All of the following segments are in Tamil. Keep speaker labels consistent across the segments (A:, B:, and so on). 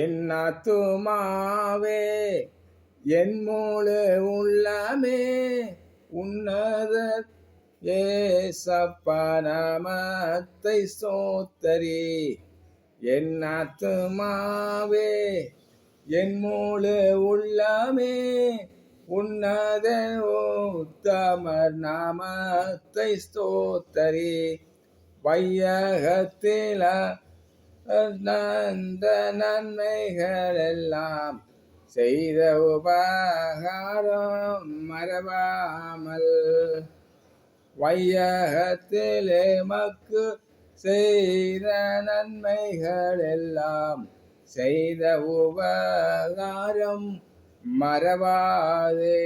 A: என் ஆத்துமாவே என் முழு உள்ளமே உன்னதர் ஏசப்பா நாமத்தை ஸ்தோத்தரி. என் ஆத்துமாவே என் முழு உள்ளமே உன்னத உத்தமர் நாமத்தை ஸ்தோத்தரி. வையகத்தில நந்த நன்மைகள் எல்லாம் செய்த உபகாரம் மறவாமல். வையகத்திலே மக்கு செய்த நன்மைகள் எல்லாம் செய்த உபகாரம் மறவாதே.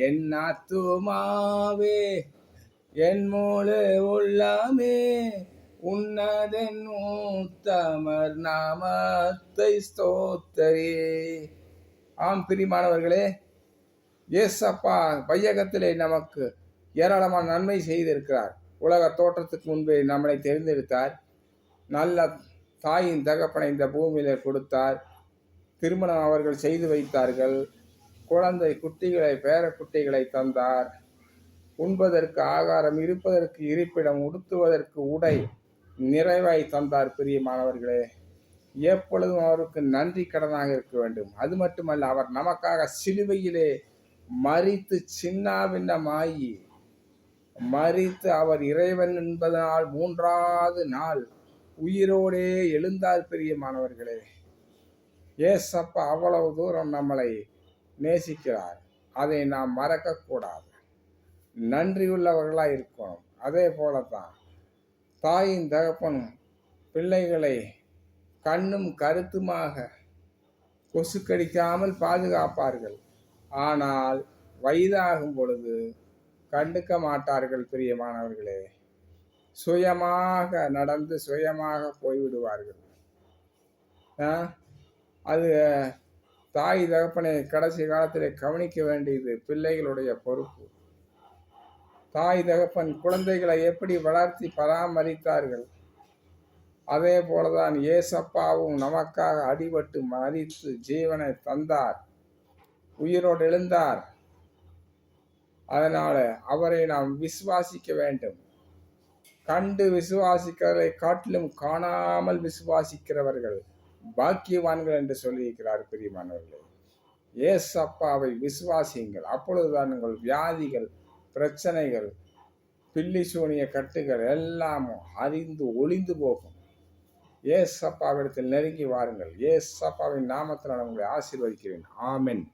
A: என் ஆத்துமாவே என் முழு உள்ளமே உன்னதன் உத்தமர் நாமத்தை ஸ்தோத்தரி. ஆம் பிரியமானவர்களே, ஏசப்பா வையகத்திலே நமக்கு ஏராளமான நன்மை செய்திருக்கிறார். உலக தோற்றத்துக்கு முன்பே நம்மளை தெரிந்தெடுத்தார். நல்ல தாயின் தகப்பனை இந்த பூமியிலே கொடுத்தார். திருமணம் அவர்கள் செய்து வைத்தார்கள். குழந்தை குட்டிகளை பேர குட்டிகளை தந்தார். உண்பதற்கு ஆகாரம், இருப்பதற்கு இருப்பிடம், உடுத்துவதற்கு உடை நிறைவாய் தந்தார். பிரியமானவர்களே, எப்பொழுதும் அவருக்கு நன்றி கடனாக இருக்க வேண்டும். அது மட்டுமல்ல, அவர் நமக்காக சிலுவையிலே மரித்து சின்னாபின்னமாகி மரித்து அவர் இறைவன் என்பதனால் 3வது நாள் உயிரோடே எழுந்தார். பிரியமானவர்களே, ஏசப்பா அவ்வளவு தூரம் நம்மளை நேசிக்கிறார். அதை நாம் மறக்கக்கூடாது, நன்றியுள்ளவர்களாக இருக்கணும். அதே போலத்தான் தாயின் தகப்பனும் பிள்ளைகளை கண்ணும் கருத்துமாக கொசு கடிக்காமல் பாதுகாப்பார்கள். ஆனால் வயதாகும் பொழுது கண்டுக்க மாட்டார்கள். பிரியமானவர்களே, சுயமாக நடந்து சுயமாக போய்விடுவார்கள். அது தாய் தகப்பனை கடைசி காலத்தில் கவனிக்க வேண்டியது பிள்ளைகளுடைய பொறுப்பு. தாய் தகப்பன் குழந்தைகளை எப்படி வளர்த்தி பராமரித்தார்கள், அதே போலதான் ஏசப்பாவும் நமக்காக அடிபட்டு மரித்து ஜீவனை தந்தார், உயிரோடு எழுந்தார். அதனால அவரை நாம் விசுவாசிக்க வேண்டும். கண்டு விசுவாசிக்கிறதை காட்டிலும் காணாமல் விசுவாசிக்கிறவர்கள் பாக்கியவான்கள் என்று சொல்லியிருக்கிறார். பிரியமானவர்களே, ஏசப்பாவை விசுவாசியுங்கள். அப்பொழுதுதான் உங்கள் வியாதிகள், பிரச்சனைகள், பில்லி சூனிய கட்டுகள் எல்லாம் அறிந்து ஒளிந்து போகும். ஏசப்பாவிடத்தில் நெருங்கி வாருங்கள். ஏசப்பாவின் நாமத்தில் நான் உங்களை ஆசீர்வதிக்கிறேன். ஆமென்.